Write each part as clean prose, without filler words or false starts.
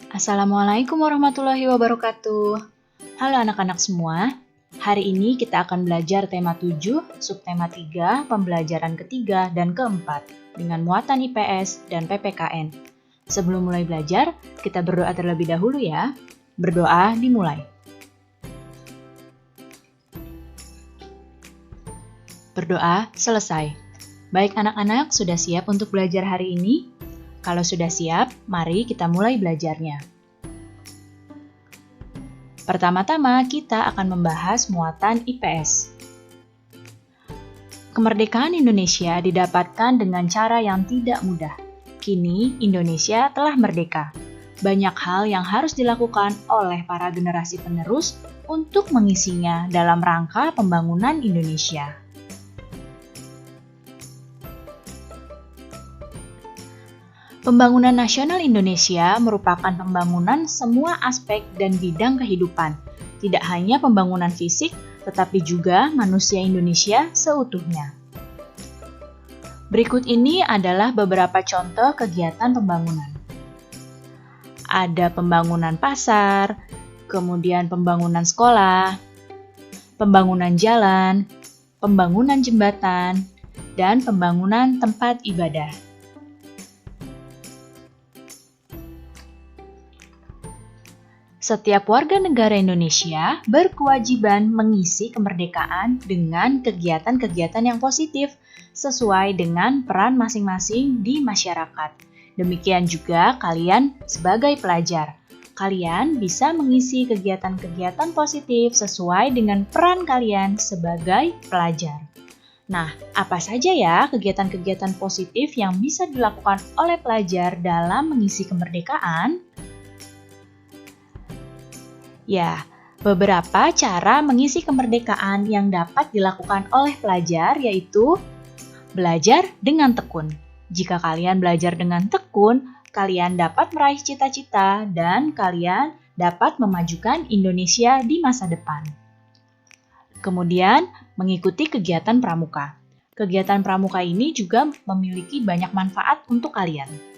Assalamualaikum warahmatullahi wabarakatuh. Halo anak-anak semua. Hari ini kita akan belajar tema 7, subtema 3, pembelajaran ketiga dan keempat dengan muatan IPS dan PPKN. Sebelum mulai belajar, kita berdoa terlebih dahulu ya. Berdoa dimulai. Berdoa selesai. Baik anak-anak, sudah siap untuk belajar hari ini? Kalau sudah siap, mari kita mulai belajarnya. Pertama-tama, kita akan membahas muatan IPS. Kemerdekaan Indonesia didapatkan dengan cara yang tidak mudah. Kini, Indonesia telah merdeka. Banyak hal yang harus dilakukan oleh para generasi penerus untuk mengisinya dalam rangka pembangunan Indonesia. Pembangunan nasional Indonesia merupakan pembangunan semua aspek dan bidang kehidupan, tidak hanya pembangunan fisik, tetapi juga manusia Indonesia seutuhnya. Berikut ini adalah beberapa contoh kegiatan pembangunan. Ada pembangunan pasar, kemudian pembangunan sekolah, pembangunan jalan, pembangunan jembatan, dan pembangunan tempat ibadah. Setiap warga negara Indonesia berkewajiban mengisi kemerdekaan dengan kegiatan-kegiatan yang positif sesuai dengan peran masing-masing di masyarakat. Demikian juga kalian sebagai pelajar. Kalian bisa mengisi kegiatan-kegiatan positif sesuai dengan peran kalian sebagai pelajar. Nah, apa saja ya kegiatan-kegiatan positif yang bisa dilakukan oleh pelajar dalam mengisi kemerdekaan? Ya, beberapa cara mengisi kemerdekaan yang dapat dilakukan oleh pelajar yaitu belajar dengan tekun. Jika kalian belajar dengan tekun, kalian dapat meraih cita-cita dan kalian dapat memajukan Indonesia di masa depan. Kemudian, mengikuti kegiatan pramuka. Kegiatan pramuka ini juga memiliki banyak manfaat untuk kalian.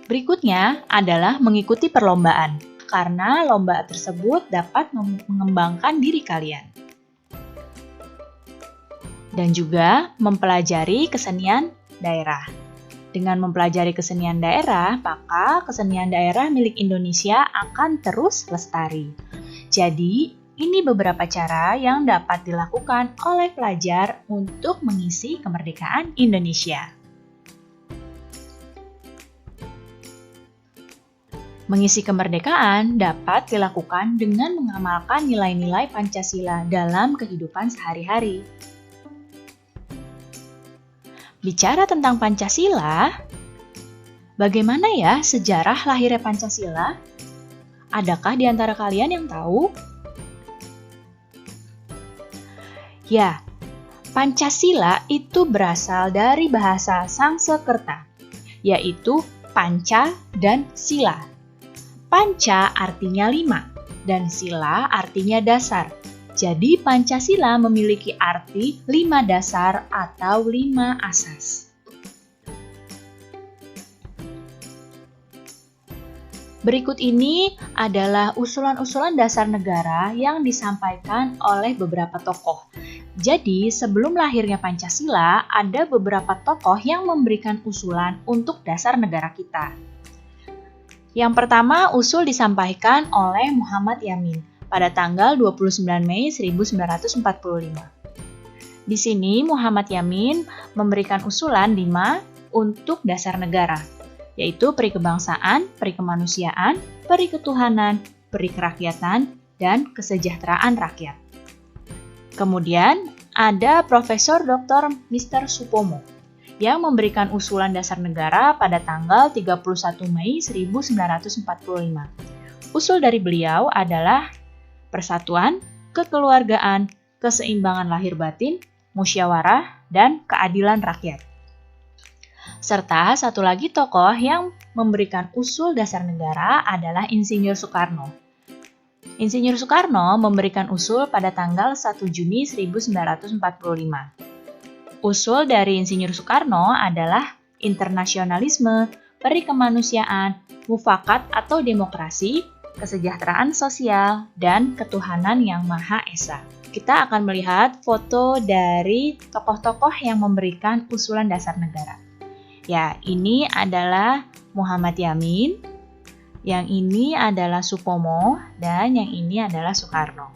Berikutnya adalah mengikuti perlombaan, karena lomba tersebut dapat mengembangkan diri kalian. Dan juga mempelajari kesenian daerah. Dengan mempelajari kesenian daerah, maka kesenian daerah milik Indonesia akan terus lestari. Jadi, ini beberapa cara yang dapat dilakukan oleh pelajar untuk mengisi kemerdekaan Indonesia. Mengisi kemerdekaan dapat dilakukan dengan mengamalkan nilai-nilai Pancasila dalam kehidupan sehari-hari. Bicara tentang Pancasila, bagaimana ya sejarah lahirnya Pancasila? Adakah di antara kalian yang tahu? Ya, Pancasila itu berasal dari bahasa Sangsekerta, yaitu panca dan sila. Panca artinya 5 dan sila artinya dasar. Jadi Pancasila memiliki arti 5 dasar atau 5 asas. Berikut ini adalah usulan-usulan dasar negara yang disampaikan oleh beberapa tokoh. Jadi sebelum lahirnya Pancasila, ada beberapa tokoh yang memberikan usulan untuk dasar negara kita. Yang pertama, usul disampaikan oleh Muhammad Yamin pada tanggal 29 Mei 1945. Di sini, Muhammad Yamin memberikan usulan 5 untuk dasar negara, yaitu peri kebangsaan, peri kemanusiaan, peri ketuhanan, peri kerakyatan, dan kesejahteraan rakyat. Kemudian, ada Profesor Dr. Mr. Supomo yang memberikan usulan dasar negara pada tanggal 31 Mei 1945. Usul dari beliau adalah persatuan, kekeluargaan, keseimbangan lahir batin, musyawarah, dan keadilan rakyat. Serta satu lagi tokoh yang memberikan usul dasar negara adalah Insinyur Soekarno. Insinyur Soekarno memberikan usul pada tanggal 1 Juni 1945. Usul dari Insinyur Soekarno adalah internasionalisme, peri kemanusiaan, mufakat atau demokrasi, kesejahteraan sosial, dan ketuhanan yang Maha Esa. Kita akan melihat foto dari tokoh-tokoh yang memberikan usulan dasar negara. Ya, ini adalah Muhammad Yamin, yang ini adalah Supomo, dan yang ini adalah Soekarno.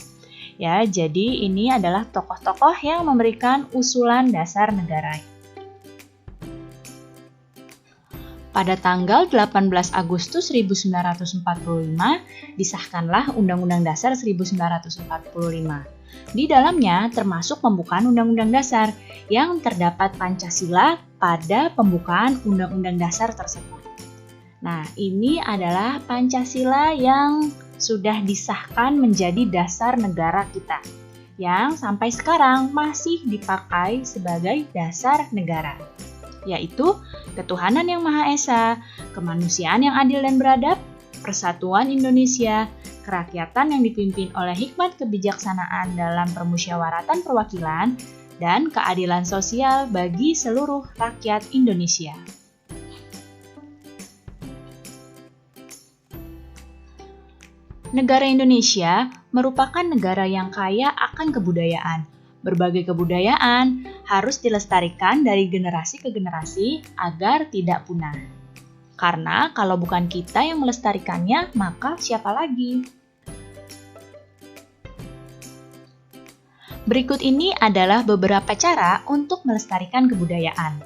Ya, jadi ini adalah tokoh-tokoh yang memberikan usulan dasar negara. Pada tanggal 18 Agustus 1945, disahkanlah Undang-Undang Dasar 1945. Di dalamnya termasuk pembukaan Undang-Undang Dasar yang terdapat Pancasila pada pembukaan Undang-Undang Dasar tersebut. Nah, ini adalah Pancasila yang sudah disahkan menjadi dasar negara kita, yang sampai sekarang masih dipakai sebagai dasar negara, yaitu ketuhanan yang Maha Esa, kemanusiaan yang adil dan beradab, persatuan Indonesia, kerakyatan yang dipimpin oleh hikmat kebijaksanaan dalam permusyawaratan perwakilan, dan keadilan sosial bagi seluruh rakyat Indonesia. Negara Indonesia merupakan negara yang kaya akan kebudayaan. Berbagai kebudayaan harus dilestarikan dari generasi ke generasi agar tidak punah. Karena kalau bukan kita yang melestarikannya, maka siapa lagi? Berikut ini adalah beberapa cara untuk melestarikan kebudayaan.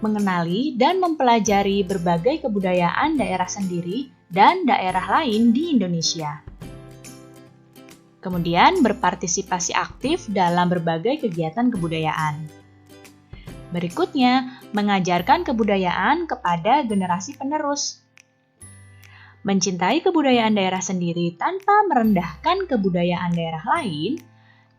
Mengenali dan mempelajari berbagai kebudayaan daerah sendiri dan daerah lain di Indonesia. Kemudian berpartisipasi aktif dalam berbagai kegiatan kebudayaan. Berikutnya, mengajarkan kebudayaan kepada generasi penerus. Mencintai kebudayaan daerah sendiri tanpa merendahkan kebudayaan daerah lain,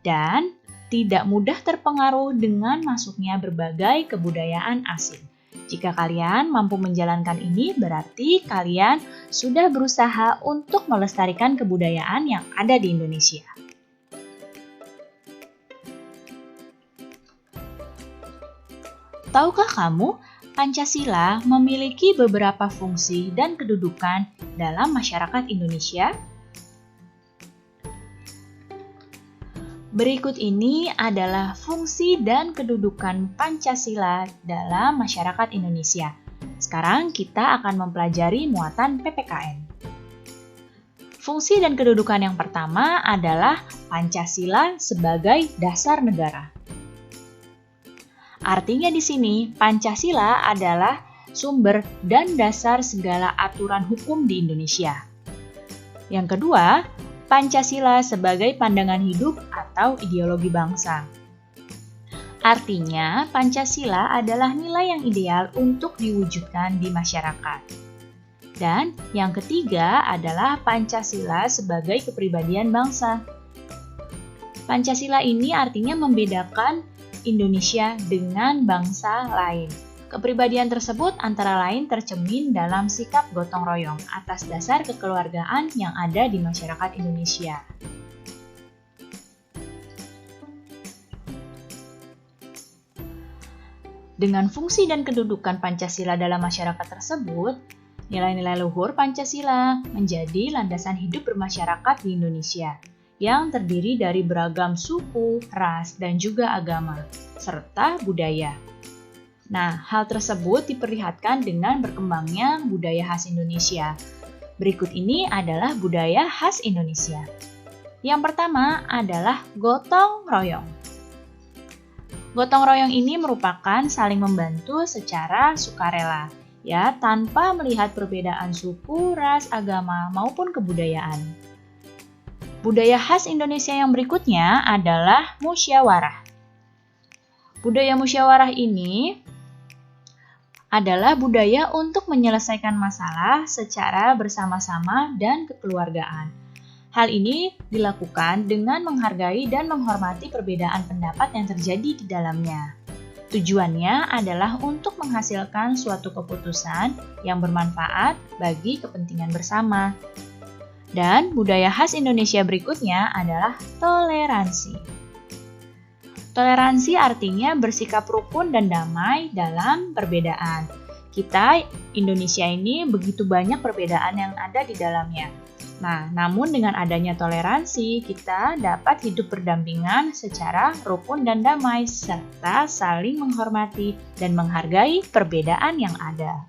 dan tidak mudah terpengaruh dengan masuknya berbagai kebudayaan asing. Jika kalian mampu menjalankan ini, berarti kalian sudah berusaha untuk melestarikan kebudayaan yang ada di Indonesia. Tahukah kamu, Pancasila memiliki beberapa fungsi dan kedudukan dalam masyarakat Indonesia? Berikut ini adalah fungsi dan kedudukan Pancasila dalam masyarakat Indonesia. Sekarang kita akan mempelajari muatan PPKN. Fungsi dan kedudukan yang pertama adalah Pancasila sebagai dasar negara. Artinya di sini, Pancasila adalah sumber dan dasar segala aturan hukum di Indonesia. Yang kedua, Pancasila sebagai pandangan hidup atau ideologi bangsa. Artinya, Pancasila adalah nilai yang ideal untuk diwujudkan di masyarakat. Dan yang ketiga adalah Pancasila sebagai kepribadian bangsa. Pancasila ini artinya membedakan Indonesia dengan bangsa lain. Kepribadian tersebut antara lain tercermin dalam sikap gotong royong atas dasar kekeluargaan yang ada di masyarakat Indonesia. Dengan fungsi dan kedudukan Pancasila dalam masyarakat tersebut, nilai-nilai luhur Pancasila menjadi landasan hidup bermasyarakat di Indonesia yang terdiri dari beragam suku, ras, dan juga agama, serta budaya. Nah, hal tersebut diperlihatkan dengan berkembangnya budaya khas Indonesia. Berikut ini adalah budaya khas Indonesia. Yang pertama adalah gotong royong. Gotong royong ini merupakan saling membantu secara sukarela, ya, tanpa melihat perbedaan suku, ras, agama, maupun kebudayaan. Budaya khas Indonesia yang berikutnya adalah musyawarah. Budaya musyawarah ini adalah budaya untuk menyelesaikan masalah secara bersama-sama dan kekeluargaan. Hal ini dilakukan dengan menghargai dan menghormati perbedaan pendapat yang terjadi di dalamnya. Tujuannya adalah untuk menghasilkan suatu keputusan yang bermanfaat bagi kepentingan bersama. Dan budaya khas Indonesia berikutnya adalah toleransi. Toleransi artinya bersikap rukun dan damai dalam perbedaan. Kita, Indonesia ini begitu banyak perbedaan yang ada di dalamnya. Nah, namun dengan adanya toleransi, kita dapat hidup berdampingan secara rukun dan damai, serta saling menghormati dan menghargai perbedaan yang ada.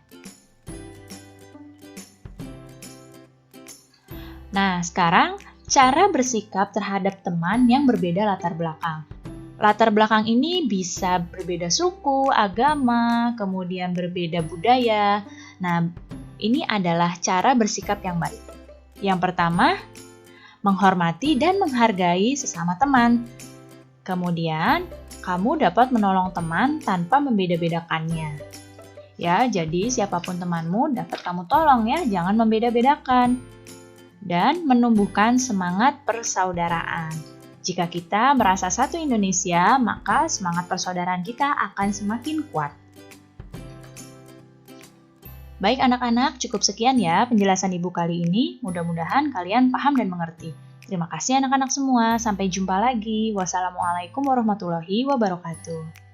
Nah, sekarang cara bersikap terhadap teman yang berbeda latar belakang. Latar belakang ini bisa berbeda suku, agama, kemudian berbeda budaya. Nah, ini adalah cara bersikap yang baik. Yang pertama, menghormati dan menghargai sesama teman. Kemudian, kamu dapat menolong teman tanpa membeda-bedakannya. Ya, jadi siapapun temanmu dapat kamu tolong ya, jangan membeda-bedakan. Dan menumbuhkan semangat persaudaraan. Jika kita merasa satu Indonesia, maka semangat persaudaraan kita akan semakin kuat. Baik anak-anak, cukup sekian ya penjelasan Ibu kali ini. Mudah-mudahan kalian paham dan mengerti. Terima kasih anak-anak semua. Sampai jumpa lagi. Wassalamualaikum warahmatullahi wabarakatuh.